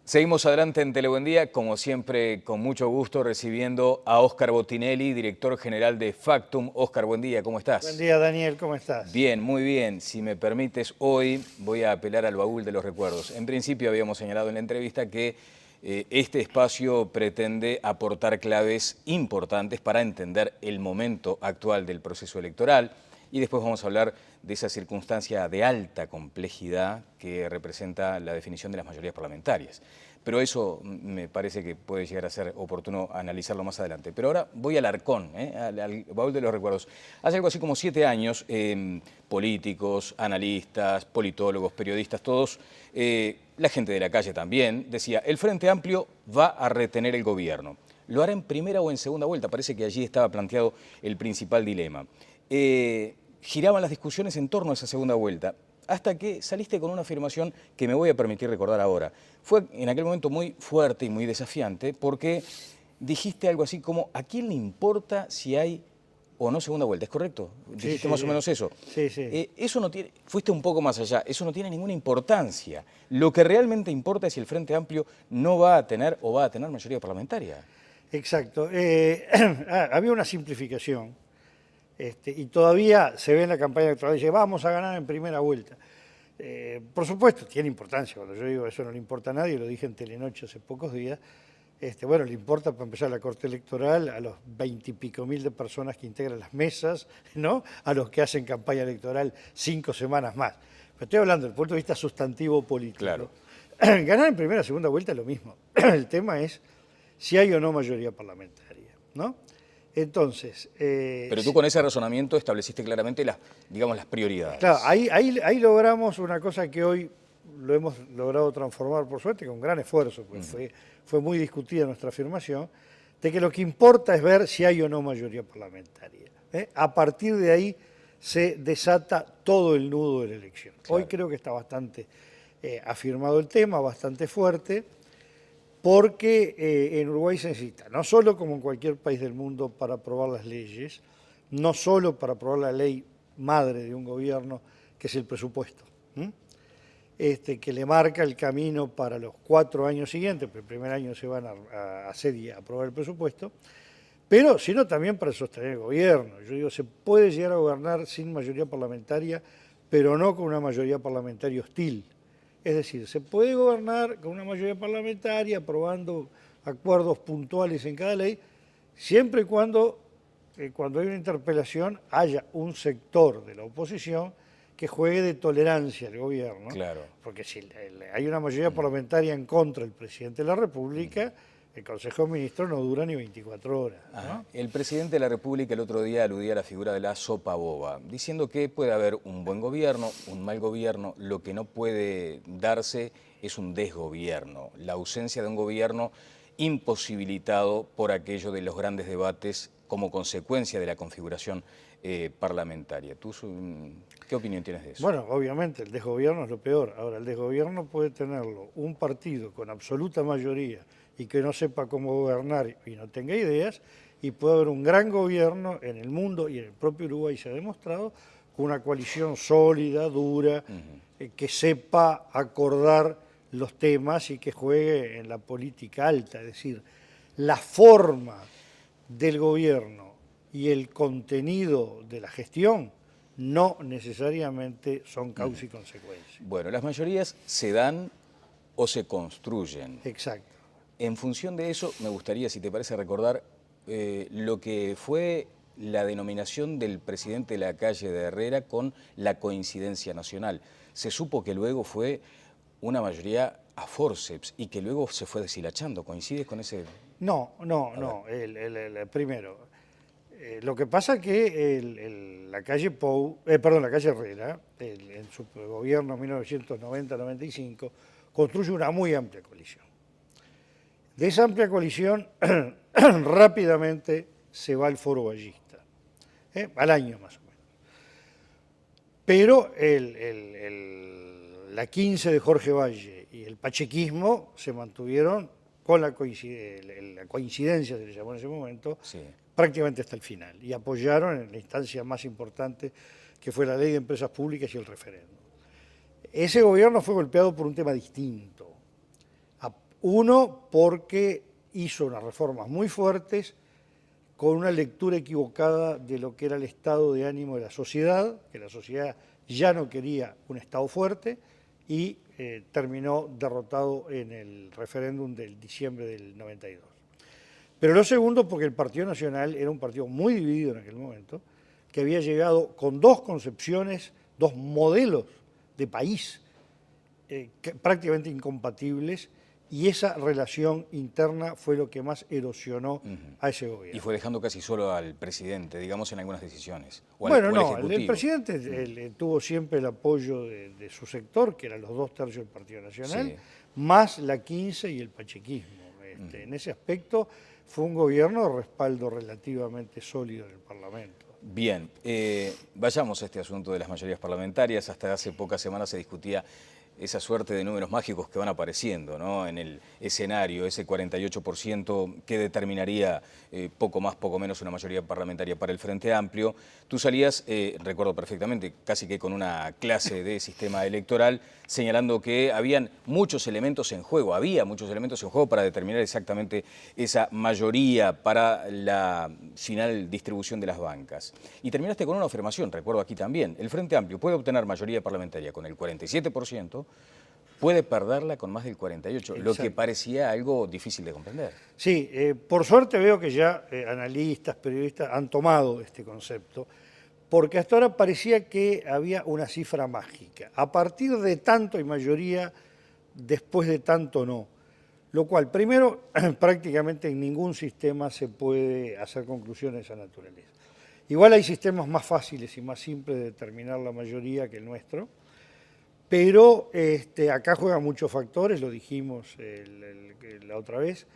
Seguimos adelante en Telebuendía, como siempre, con mucho gusto, recibiendo a Óscar Botinelli, director general de Factum. Óscar, buen día, ¿cómo Buen estás? día, Daniel, ¿cómo estás? Bien, muy bien. Si me permites, hoy voy a apelar al baúl de los recuerdos. En principio habíamos señalado en la entrevista que este espacio pretende aportar claves importantes para entender el momento actual del proceso electoral y después vamos a hablar de esa circunstancia de alta complejidad que representa la definición de las mayorías parlamentarias. Pero eso me parece que puede llegar a ser oportuno analizarlo más adelante. Pero ahora voy al arcón, al baúl de los recuerdos. Hace algo así como 7 años, políticos, analistas, politólogos, periodistas, todos, la gente de la calle también, decía, el Frente Amplio va a retener el gobierno. ¿Lo hará en primera o en segunda vuelta? Parece que allí estaba planteado el principal dilema. Giraban las discusiones en torno a esa segunda vuelta, hasta que saliste con una afirmación que me voy a permitir recordar ahora. Fue en aquel momento muy fuerte y muy desafiante porque dijiste algo así como, ¿a quién le importa si hay o no segunda vuelta? ¿Es correcto? Sí, Dijiste sí, más o sí. menos eso. Sí, sí. Eso no tiene, fuiste un poco más allá, eso no tiene ninguna importancia. Lo que realmente importa es si el Frente Amplio no va a tener o va a tener mayoría parlamentaria. Exacto. Había una simplificación y todavía se ve en la campaña electoral, dice, vamos a ganar en primera vuelta. Por supuesto, tiene importancia. Cuando yo digo eso no le importa a nadie, lo dije en Telenoche hace pocos días. Bueno, le importa para empezar la Corte Electoral a los 20 y pico mil de personas que integran las mesas, ¿no? A los que hacen campaña electoral 5 semanas más. Pero estoy hablando desde el punto de vista sustantivo político. Claro. Ganar en primera o segunda vuelta es lo mismo. El tema es si hay o no mayoría parlamentaria, ¿no? Entonces... Pero tú con ese razonamiento estableciste claramente digamos, las prioridades. Claro, ahí logramos una cosa que hoy lo hemos logrado transformar, por suerte, con gran esfuerzo, porque fue muy discutida nuestra afirmación, de que lo que importa es ver si hay o no mayoría parlamentaria. A partir de ahí se desata todo el nudo de la elección. Claro. Hoy creo que está bastante afirmado el tema, bastante fuerte, porque en Uruguay se necesita, no solo como en cualquier país del mundo para aprobar las leyes, no solo para aprobar la ley madre de un gobierno, que es el presupuesto, que le marca el camino para los 4 años siguientes, porque el primer año se van a hacer y a aprobar el presupuesto, pero sino también para sostener el gobierno. Yo digo, se puede llegar a gobernar sin mayoría parlamentaria, pero no con una mayoría parlamentaria hostil. Es decir, se puede gobernar con una mayoría parlamentaria, aprobando acuerdos puntuales en cada ley, siempre y cuando hay una interpelación haya un sector de la oposición que juegue de tolerancia al gobierno. Claro. Porque si hay una mayoría parlamentaria en contra del presidente de la República, el Consejo de Ministros no dura ni 24 horas. ¿No? El presidente de la República el otro día aludía a la figura de la sopa boba, diciendo que puede haber un buen gobierno, un mal gobierno, lo que no puede darse es un desgobierno, la ausencia de un gobierno imposibilitado por aquello de los grandes debates como consecuencia de la configuración parlamentaria. ¿Tú qué opinión tienes de eso? Bueno, obviamente el desgobierno es lo peor. Ahora, el desgobierno puede tenerlo un partido con absoluta mayoría y que no sepa cómo gobernar y no tenga ideas, y puede haber un gran gobierno en el mundo y en el propio Uruguay se ha demostrado, con una coalición sólida, dura, que sepa acordar los temas y que juegue en la política alta. Es decir, la forma del gobierno y el contenido de la gestión no necesariamente son causa y consecuencia. Bueno, las mayorías se dan o se construyen. Exacto. En función de eso, me gustaría, si te parece, recordar lo que fue la denominación del presidente de la calle de Herrera con la coincidencia nacional. Se supo que luego fue una mayoría a forceps y que luego se fue deshilachando. ¿Coincides con ese...? No. Primero, lo que pasa es que la calle la calle Herrera, en su gobierno 1990-95, construye una muy amplia coalición. De esa amplia coalición rápidamente se va el Foro Ballista, al año más o menos. Pero la 15 de Jorge Valle y el pachequismo se mantuvieron con la coincidencia, se le llamó en ese momento, sí, prácticamente hasta el final, y apoyaron en la instancia más importante, que fue la Ley de Empresas Públicas y el referéndum. Ese gobierno fue golpeado por un tema distinto. Uno, porque hizo unas reformas muy fuertes con una lectura equivocada de lo que era el estado de ánimo de la sociedad, que la sociedad ya no quería un Estado fuerte y terminó derrotado en el referéndum del diciembre del 92. Pero lo segundo, porque el Partido Nacional era un partido muy dividido en aquel momento, que había llegado con dos concepciones, dos modelos de país prácticamente incompatibles, y esa relación interna fue lo que más erosionó a ese gobierno. Y fue dejando casi solo al presidente, digamos, en algunas decisiones. Bueno, no, el presidente tuvo siempre el apoyo de su sector, que eran los 2/3 del Partido Nacional, sí, más la 15 y el pachequismo. En ese aspecto fue un gobierno de respaldo relativamente sólido en el Parlamento. Bien, vayamos a este asunto de las mayorías parlamentarias. Hasta hace pocas semanas se discutía esa suerte de números mágicos que van apareciendo, ¿no?, en el escenario, ese 48% que determinaría poco más, poco menos una mayoría parlamentaria para el Frente Amplio. Tú salías, recuerdo perfectamente, casi que con una clase de sistema electoral, señalando que había muchos elementos en juego para determinar exactamente esa mayoría para la final distribución de las bancas. Y terminaste con una afirmación, recuerdo aquí también, el Frente Amplio puede obtener mayoría parlamentaria con el 47%, puede perderla con más del 48%, exacto, lo que parecía algo difícil de comprender. Sí, por suerte veo que ya analistas, periodistas han tomado este concepto, porque hasta ahora parecía que había una cifra mágica. A partir de tanto hay mayoría, después de tanto no. Lo cual, primero, prácticamente en ningún sistema se puede hacer conclusiones de esa naturaleza. Igual hay sistemas más fáciles y más simples de determinar la mayoría que el nuestro, pero acá juegan muchos factores, lo dijimos la otra vez,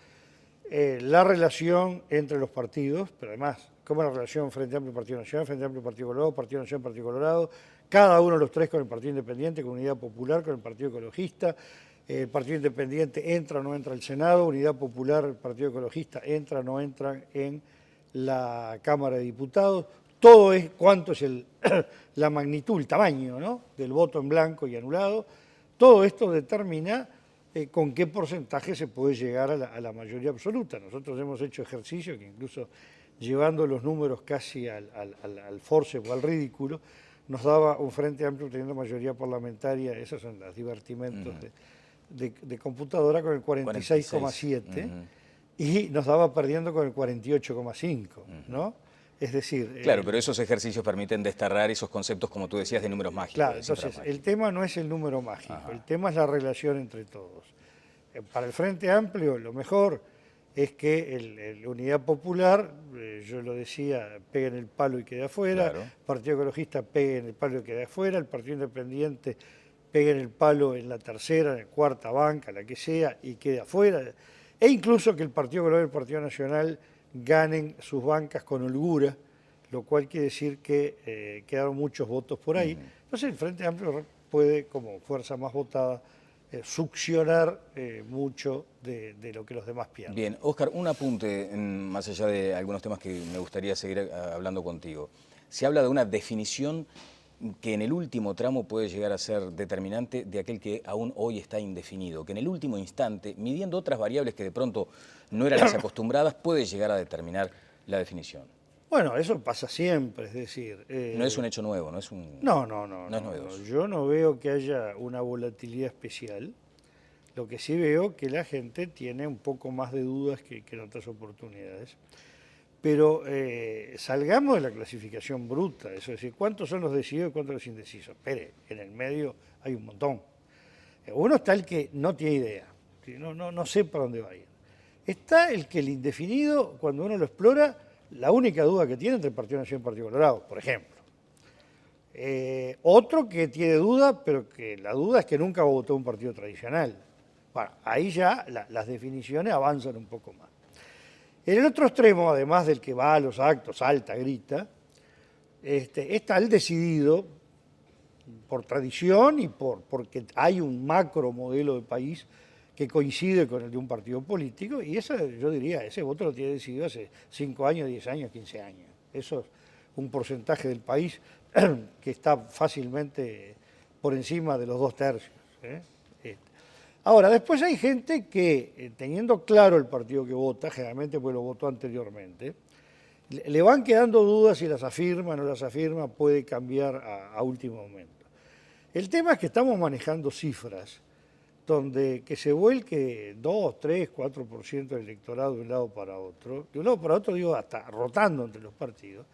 la relación entre los partidos, pero además, como la relación Frente Amplio Partido Nacional, Frente Amplio Partido Colorado, Partido Nacional Partido Colorado, cada uno de los tres con el Partido Independiente, con Unidad Popular, con el Partido Ecologista, el Partido Independiente entra o no entra al Senado, Unidad Popular, el Partido Ecologista entra o no entra en la Cámara de Diputados. Todo es cuánto es la magnitud, el tamaño, ¿no?, del voto en blanco y anulado. Todo esto determina con qué porcentaje se puede llegar a la mayoría absoluta. Nosotros hemos hecho ejercicio que incluso llevando los números casi al forceps o al ridículo, nos daba un Frente Amplio teniendo mayoría parlamentaria, esos son los divertimentos de computadora, con el 46,7, y nos daba perdiendo con el 48,5, ¿no? Es decir... Claro, pero esos ejercicios permiten desterrar esos conceptos, como tú decías, de números mágicos. Claro, entonces el tema no es el número mágico, el tema es la relación entre todos. Para el Frente Amplio lo mejor es que la Unidad Popular, yo lo decía, pegue en el palo y quede afuera, claro, el Partido Ecologista pegue en el palo y quede afuera, el Partido Independiente pegue en el palo en la tercera, en la cuarta banca, la que sea, y quede afuera, e incluso que el Partido Colorado y el Partido Nacional ganen sus bancas con holgura, lo cual quiere decir que quedaron muchos votos por ahí. Entonces el Frente Amplio puede, como fuerza más votada, succionar mucho de lo que los demás pierden. Bien, Óscar, un apunte, más allá de algunos temas que me gustaría seguir hablando contigo. Se habla de una definición que en el último tramo puede llegar a ser determinante de aquel que aún hoy está indefinido, que en el último instante, midiendo otras variables que de pronto no eran las acostumbradas, puede llegar a determinar la definición. Bueno, eso pasa siempre, es decir... no es un hecho nuevo, no es un... No es novedoso. Yo no veo que haya una volatilidad especial. Lo que sí veo que la gente tiene un poco más de dudas que en otras oportunidades. Pero salgamos de la clasificación bruta, eso es decir, ¿cuántos son los decididos y cuántos los indecisos? Espere, en el medio hay un montón. Uno está el que no tiene idea, no sé para dónde va a ir. Está el que el indefinido, cuando uno lo explora, la única duda que tiene entre el Partido Nacional y el Partido Colorado, por ejemplo. Otro que tiene duda, pero que la duda es que nunca votó un partido tradicional. Bueno, ahí ya las definiciones avanzan un poco más. En el otro extremo, además del que va a los actos, salta, grita, está el decidido por tradición y porque hay un macro modelo de país que coincide con el de un partido político, y eso, yo diría, ese voto lo tiene decidido hace 5 años, 10 años, 15 años. Eso es un porcentaje del país que está fácilmente por encima de los 2/3. Ahora, después hay gente que, teniendo claro el partido que vota, generalmente pues lo votó anteriormente, le van quedando dudas si las afirma o no las afirma, puede cambiar a último momento. El tema es que estamos manejando cifras donde que se vuelque 2, 3, 4% del electorado de un lado para otro, de un lado para otro digo hasta rotando entre los partidos,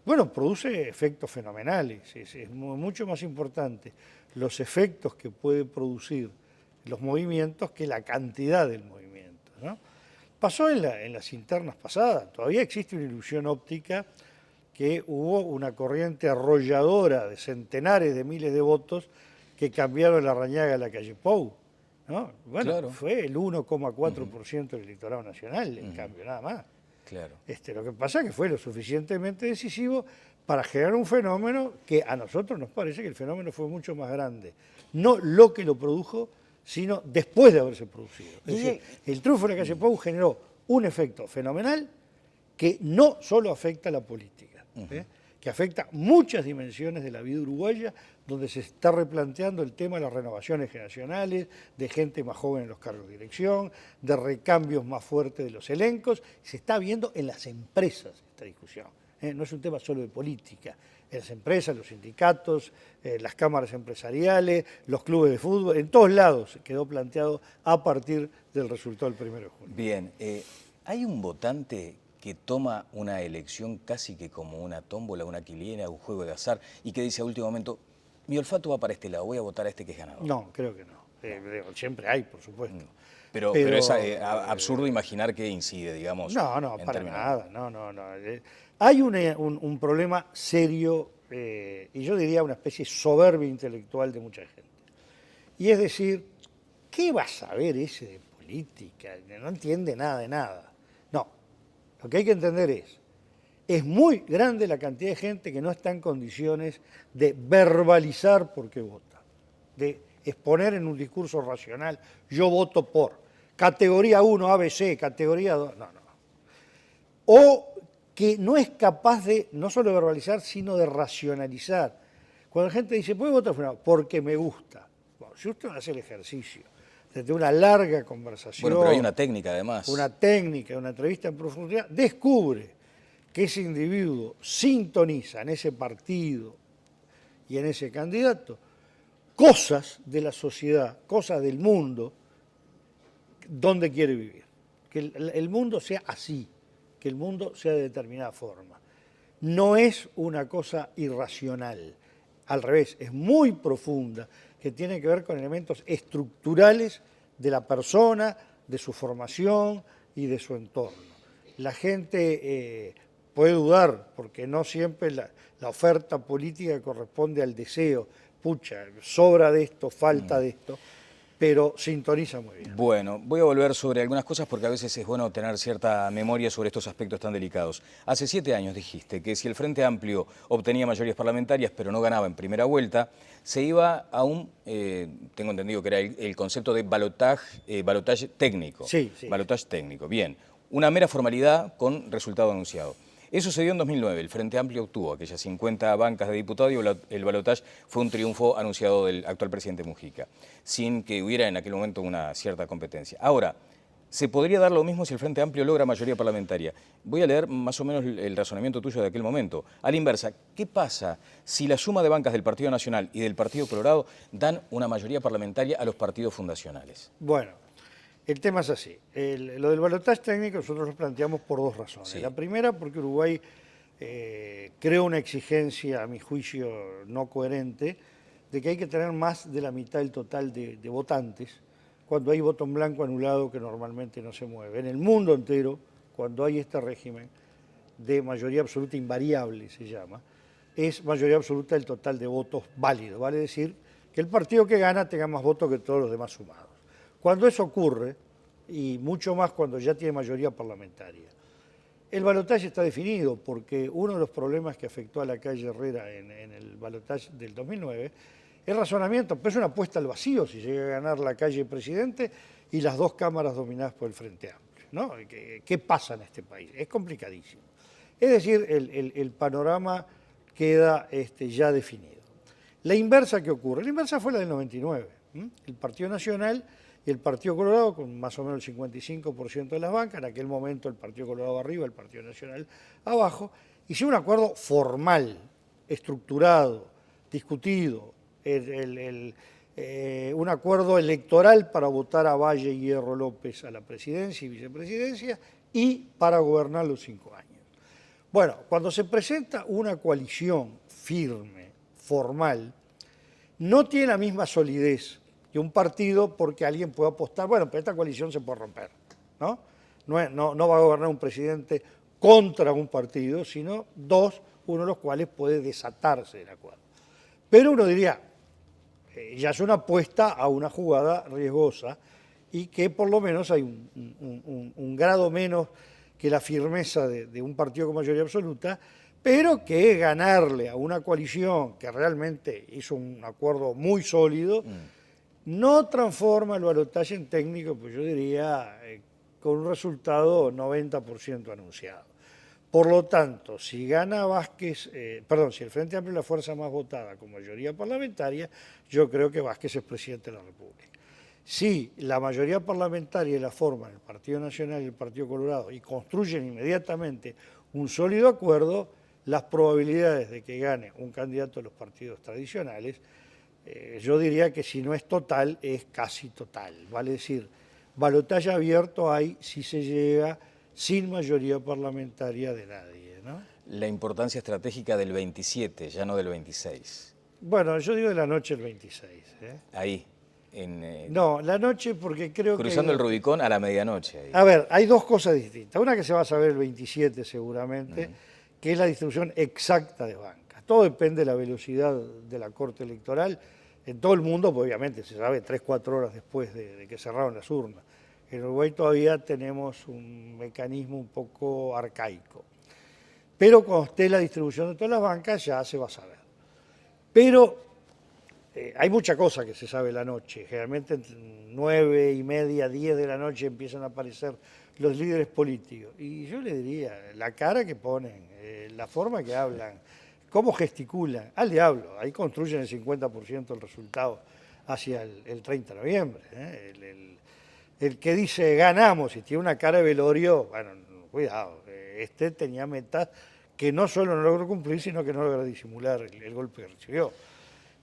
bueno, produce efectos fenomenales, es mucho más importante los efectos que puede producir los movimientos que la cantidad del movimiento, ¿no? Pasó en las internas pasadas, todavía existe una ilusión óptica que hubo una corriente arrolladora de centenares de miles de votos que cambiaron la Rañaga a la calle Pou, ¿no? Bueno, Claro. fue el 1,4% del electorado nacional, en cambio, nada más. Claro. Lo que pasa es que fue lo suficientemente decisivo para generar un fenómeno que a nosotros nos parece que el fenómeno fue mucho más grande. No lo que lo produjo, sino después de haberse producido. Es decir, el triunfo de la calle Pou generó un efecto fenomenal que no solo afecta a la política, que afecta muchas dimensiones de la vida uruguaya, donde se está replanteando el tema de las renovaciones generacionales, de gente más joven en los cargos de dirección, de recambios más fuertes de los elencos. Se está viendo en las empresas esta discusión. No es un tema solo de política. En las empresas, los sindicatos, las cámaras empresariales, los clubes de fútbol, en todos lados quedó planteado a partir del resultado del 1 de junio. Bien, hay un votante que toma una elección casi que como una tómbola, una quiniela, un juego de azar, y que dice a último momento, mi olfato va para este lado, voy a votar a este que es ganador. No, creo que no. Siempre hay, por supuesto. Pero es absurdo imaginar que incide, digamos. No, en para términos. nada. No. Hay un problema serio, y yo diría una especie de soberbia intelectual de mucha gente. Y es decir, ¿qué va a saber ese de política? No entiende nada de nada. No, lo que hay que entender es muy grande la cantidad de gente que no está en condiciones de verbalizar por qué vota, de exponer en un discurso racional, yo voto por categoría 1, ABC, categoría 2, no. O que no es capaz de, no solo verbalizar, sino de racionalizar. Cuando la gente dice, ¿puedo votar por fulano? Porque me gusta. Bueno, si usted hace el ejercicio, desde una larga conversación, Bueno, pero hay una técnica además. una técnica, una entrevista en profundidad, descubre que ese individuo sintoniza en ese partido y en ese candidato cosas de la sociedad, cosas del mundo, donde quiere vivir. Que el mundo sea así, que el mundo sea de determinada forma. No es una cosa irracional, al revés, es muy profunda, que tiene que ver con elementos estructurales de la persona, de su formación y de su entorno. La gente puede dudar, porque no siempre la oferta política corresponde al deseo. Pucha, sobra de esto, falta de esto, pero sintoniza muy bien. Bueno, voy a volver sobre algunas cosas porque a veces es bueno tener cierta memoria sobre estos aspectos tan delicados. Hace 7 años dijiste que si el Frente Amplio obtenía mayorías parlamentarias pero no ganaba en primera vuelta, se iba a un, tengo entendido que era el concepto de balotaje técnico. Sí. Balotaje técnico, bien. Una mera formalidad con resultado anunciado. Eso se dio en 2009, el Frente Amplio obtuvo aquellas 50 bancas de diputados y el balotaje fue un triunfo anunciado del actual presidente Mujica, sin que hubiera en aquel momento una cierta competencia. Ahora, ¿se podría dar lo mismo si el Frente Amplio logra mayoría parlamentaria? Voy a leer más o menos el razonamiento tuyo de aquel momento. A la inversa, ¿qué pasa si la suma de bancas del Partido Nacional y del Partido Colorado dan una mayoría parlamentaria a los partidos fundacionales? Bueno, el tema es así. Lo del balotaje técnico nosotros lo planteamos por 2 razones. Sí. La primera, porque Uruguay creó una exigencia, a mi juicio, no coherente, de que hay que tener más de la mitad del total de votantes cuando hay voto en blanco anulado que normalmente no se mueve. En el mundo entero, cuando hay este régimen de mayoría absoluta invariable, se llama, es mayoría absoluta del total de votos válidos. Vale decir que el partido que gana tenga más votos que todos los demás sumados. Cuando eso ocurre, y mucho más cuando ya tiene mayoría parlamentaria, el balotaje está definido, porque uno de los problemas que afectó a la calle Herrera en el balotaje del 2009, el razonamiento, pues es una apuesta al vacío si llega a ganar la calle Presidente y las 2 cámaras dominadas por el Frente Amplio, ¿no? ¿Qué pasa en este país? Es complicadísimo. Es decir, el panorama queda ya definido. La inversa que ocurre, la inversa fue la del 99. El Partido Nacional y el Partido Colorado con más o menos el 55% de las bancas, en aquel momento el Partido Colorado arriba, el Partido Nacional abajo, hicieron un acuerdo formal, estructurado, discutido, un acuerdo electoral para votar a Valle y Hierro López a la presidencia y vicepresidencia y para gobernar los 5 años. Bueno, cuando se presenta una coalición firme, formal, no tiene la misma solidez que un partido porque alguien puede apostar, bueno, pero esta coalición se puede romper, ¿no? No va a gobernar un presidente contra un partido, sino dos, uno de los cuales puede desatarse el acuerdo. Pero uno diría, ya es una apuesta a una jugada riesgosa y que por lo menos hay un grado menos que la firmeza de un partido con mayoría absoluta, pero que ganarle a una coalición que realmente hizo un acuerdo muy sólido, no transforma el balotaje en técnico, pues yo diría, con un resultado 90% anunciado. Por lo tanto, si gana Vázquez, si el Frente Amplio es la fuerza más votada con mayoría parlamentaria, yo creo que Vázquez es presidente de la República. Si la mayoría parlamentaria la forman el Partido Nacional y el Partido Colorado y construyen inmediatamente un sólido acuerdo, las probabilidades de que gane un candidato de los partidos tradicionales, yo diría que si no es total, es casi total. Vale decir, balotaje abierto hay si se llega sin mayoría parlamentaria de nadie, ¿no? La importancia estratégica del 27, ya no del 26. Bueno, yo digo de la noche del 26. Ahí. No, la noche porque creo que... Cruzando el Rubicón a la medianoche. Ahí. A ver, hay dos cosas distintas. Una que se va a saber el 27 seguramente, que es la distribución exacta de bancas. Todo depende de la velocidad de la Corte Electoral. En todo el mundo, pues, obviamente, se sabe 3-4 horas después de que cerraron las urnas. En Uruguay todavía tenemos un mecanismo un poco arcaico. Pero cuando esté la distribución de todas las bancas ya se va a saber. Pero hay mucha cosa que se sabe la noche. Generalmente entre 9:30, 10 de la noche empiezan a aparecer los líderes políticos. Y yo le diría, la cara que ponen, la forma que hablan, cómo gesticulan, al diablo, ahí construyen el 50% del resultado hacia el 30 de noviembre. El que dice ganamos y tiene una cara de velorio, bueno, cuidado, este tenía metas que no solo no logró cumplir, sino que no logró disimular el golpe que recibió.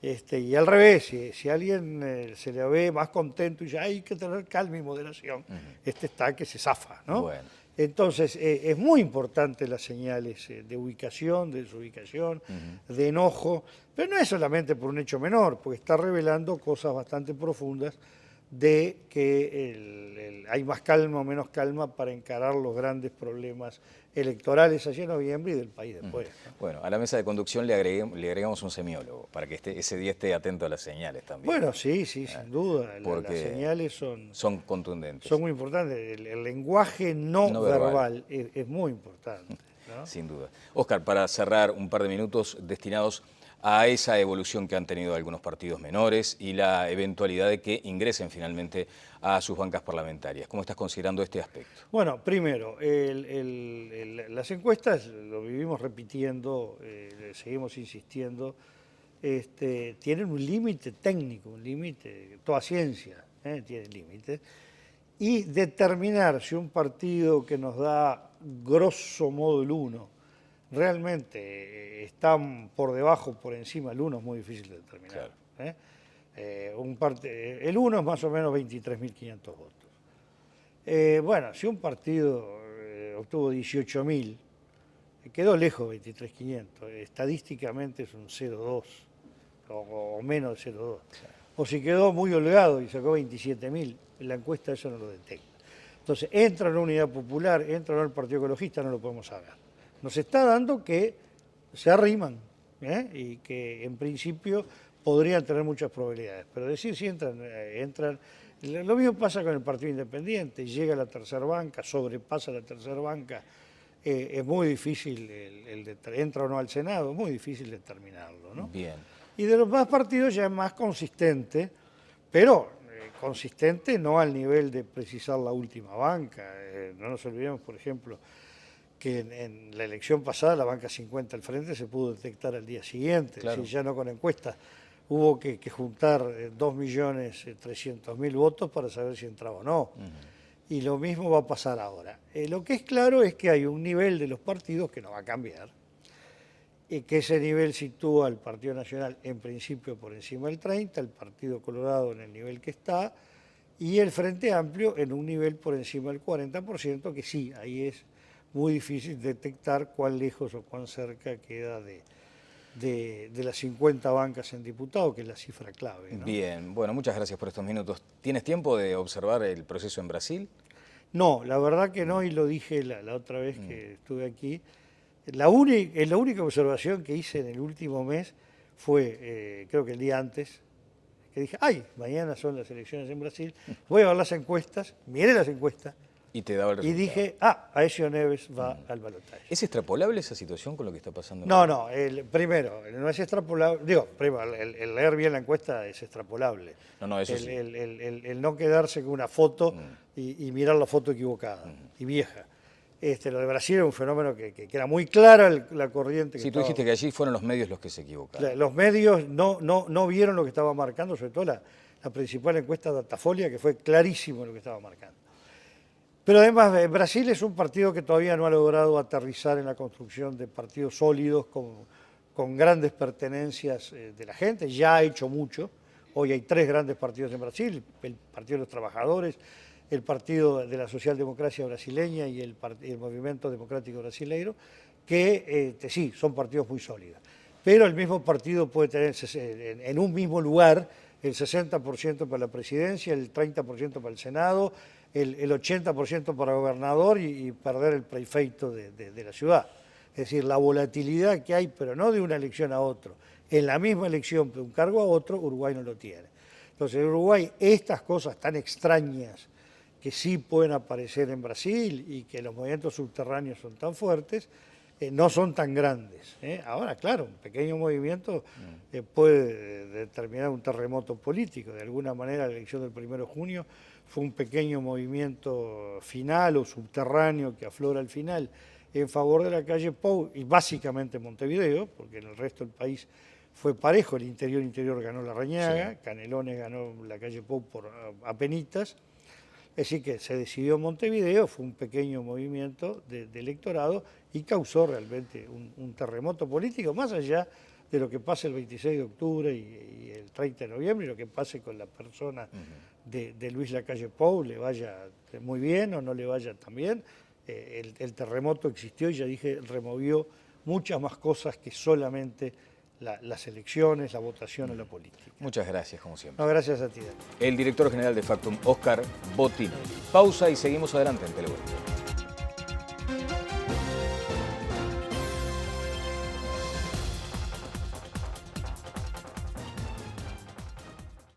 Y al revés, si a alguien se le ve más contento y dice hay que tener calma y moderación, este está que se zafa, ¿no? Bueno. Entonces, es muy importante las señales de ubicación, de desubicación, de enojo, pero no es solamente por un hecho menor, porque está revelando cosas bastante profundas de que hay más calma o menos calma para encarar los grandes problemas electorales allá en noviembre y del país después, ¿no? Bueno, a la mesa de conducción le agregamos un semiólogo para que ese día esté atento a las señales también. Bueno, sí, sin duda. Las Porque señales son contundentes. son muy importantes. El lenguaje no verbal es muy importante, ¿no? Sin duda. Óscar, para cerrar un par de minutos destinados a esa evolución que han tenido algunos partidos menores y la eventualidad de que ingresen finalmente a sus bancas parlamentarias. ¿Cómo estás considerando este aspecto? Bueno, primero, las encuestas, lo vivimos repitiendo, seguimos insistiendo, tienen un límite técnico, un límite, toda ciencia tiene límites, y determinar si un partido que nos da grosso modo el 1 realmente están por debajo, por encima, el 1 es muy difícil de determinar. Claro. El 1 es más o menos 23.500 votos. Bueno, si un partido obtuvo 18.000, quedó lejos 23.500, estadísticamente es un 0,2 o menos de 0,2. Claro. O si quedó muy holgado y sacó 27.000, la encuesta eso no lo detecta. Entonces, entra en la Unidad Popular, entra en el Partido Ecologista, no lo podemos saber. Nos está dando que se arriman y que en principio podrían tener muchas probabilidades. Pero decir si entran. Lo mismo pasa con el Partido Independiente, llega a la tercera banca, sobrepasa la tercera banca, es muy difícil, entra o no al Senado, es muy difícil determinarlo, ¿no? Bien. Y de los más partidos ya es más consistente, pero consistente no al nivel de precisar la última banca. No nos olvidemos, por ejemplo, que en la elección pasada la banca 50 al frente se pudo detectar al día siguiente, claro. Ya no con encuestas hubo que juntar 2.300.000 votos para saber si entraba o no. Y lo mismo va a pasar ahora. Lo que es claro es que hay un nivel de los partidos que no va a cambiar, y que ese nivel sitúa al Partido Nacional en principio por encima del 30%, el Partido Colorado en el nivel que está, y el Frente Amplio en un nivel por encima del 40%, que sí, ahí es muy difícil detectar cuán lejos o cuán cerca queda de las 50 bancas en diputados, que es la cifra clave, ¿no? Bien, bueno, muchas gracias por estos minutos. ¿Tienes tiempo de observar el proceso en Brasil? No, la verdad que no, y lo dije la otra vez que estuve aquí. La única observación que hice en el último mes fue, creo que el día antes, que dije, ay, mañana son las elecciones en Brasil, voy a ver las encuestas, miré las encuestas, Y te daba el y resultado. dije, Aécio Neves va al balotaje. ¿Es extrapolable esa situación con lo que está pasando? No, primero, no es extrapolable, digo, primero, el leer bien la encuesta es extrapolable. No, eso sí. El no quedarse con una foto y mirar la foto equivocada y vieja. Lo de Brasil era un fenómeno que era muy clara la corriente. Sí, tú dijiste que allí fueron los medios los que se equivocaron. Los medios no vieron lo que estaba marcando, sobre todo la principal encuesta Datafolia, que fue clarísimo lo que estaba marcando. Pero además, Brasil es un partido que todavía no ha logrado aterrizar en la construcción de partidos sólidos con grandes pertenencias de la gente. Ya ha hecho mucho. Hoy hay 3 grandes partidos en Brasil: el Partido de los Trabajadores, el Partido de la Socialdemocracia Brasileña y el Movimiento Democrático Brasileiro, que sí, son partidos muy sólidos. Pero el mismo partido puede tener en un mismo lugar el 60% para la presidencia, el 30% para el Senado, el 80% para gobernador y perder el prefeito de la ciudad. Es decir, la volatilidad que hay, pero no de una elección a otro, en la misma elección de un cargo a otro, Uruguay no lo tiene. Entonces, en Uruguay, estas cosas tan extrañas que sí pueden aparecer en Brasil y que los movimientos subterráneos son tan fuertes, no son tan grandes. Ahora, claro, un pequeño movimiento puede determinar un terremoto político. De alguna manera, la elección del 1 de junio fue un pequeño movimiento final o subterráneo que aflora al final en favor de la calle Pou y básicamente Montevideo, porque en el resto del país fue parejo. El interior ganó Larrañaga, sí. Canelones ganó la calle Pou por apenitas. Es decir, que se decidió Montevideo, fue un pequeño movimiento de electorado y causó realmente un terremoto político, más allá de lo que pase el 26 de octubre y el 30 de noviembre, y lo que pase con la persona de Luis Lacalle Pou, le vaya muy bien o no le vaya tan bien. El terremoto existió y ya dije, removió muchas más cosas que solamente las elecciones, la votación o la política. Muchas gracias, como siempre. No, gracias a ti, Dani. El director general de Factum, Óscar Botinelli. Pausa y seguimos adelante en Televuelta.